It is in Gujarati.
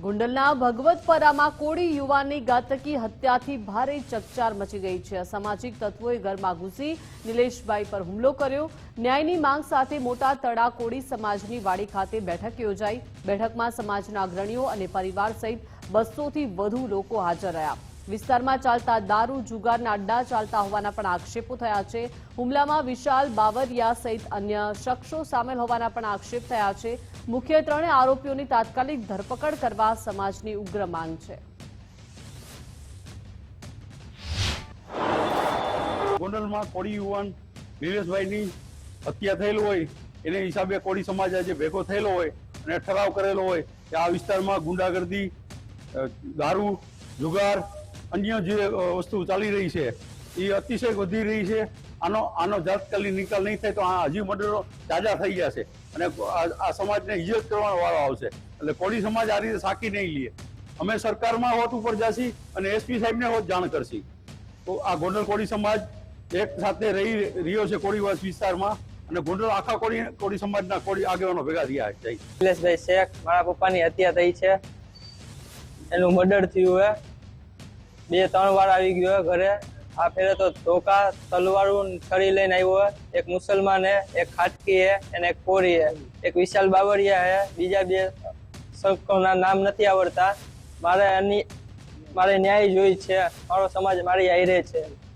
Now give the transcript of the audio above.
ગોંડલના ભગવતપરામાં કોળી યુવાનની ઘાતકી હત્યાથી ભારે ચકચાર મચી ગઈ છે। અસામાજિક તત્વોએ ઘરમાં ઘૂસી નિલેશભાઈ પર હુમલો કર્યો। ન્યાયની માંગ સાથે મોટા તળા કોળી સમાજની વાડી ખાતે બેઠક યોજાઈ। બેઠકમાં સમાજના અગ્રણીઓ અને પરિવાર સહિત 200થી વધુ લોકો હાજર રહ્યા। વિસ્તારમાં ચાલતા દારૂ જુગારના અડ્ડા ચાલતા હોવાના પણ આક્ષેપો થયા છે। હુમલામાં વિશાલ બાવરિયા સહિત અન્ય શખ્સો સામેલ હોવાના પણ આક્ષેપ થયા છે। મુખ્ય ત્રણે આરોપીઓની તાત્કાલિક ધરપકડ કરવા સમાજની ઉગ્ર માંગ છે। ગોંડલમાં કોળી યુવાન નિલેશભાઈની હત્યા થયેલ હોય એને હિસાબે કોળી સમાજ આજે ભેગો થયેલો હોય અને ઠરાવ કરેલો હોય કે આ વિસ્તારમાં ગુંડાગર્દી, દારૂ, જુગાર, અન્ય જે વસ્તુ ચાલી રહી છે એ અતિશય વધી રહી છે। આનો જાતકાલી નિકાલ નહીં થાય તો આ હજી મર્ડરો તાજા થઈ ગયા છે અને આ સમાજને ઇજ્જત કરવાનો વારો આવશે। એટલે કોળી સમાજ આ રીતે સાકી નહીં લે। અમે સરકારમાં હોત ઉપર જાશી અને એસપી સાહેબને હોત જાણ કરશી। તો આ ગોંડલ કોળી સમાજ એક સાથે રહ્યો છે કોળીવાસ વિસ્તારમાં અને ગોંડલ આખા કોળી સમાજના કોળી આગેવાનો ભેગા થયા છે। નિલેશભાઈ શેખ મારા પપ્પાની હત્યા થઈ છે, એનું મર્ડર થયું છે। 2-3 વાર આવી ગયો ઘરે। આ ફેરે તો ધોકા, તલવારું, છરી લઈને આવ્યો। એક મુસલમાન હે, એક ખાટકી હે અને એક કોરી હે, એક વિશાલ બાવરિયા હે। બીજા 2 શખ્સોના નામ નથી આવડતા। મારે ન્યાય જોઈ છે, મારો સમાજ મારી હારે છે।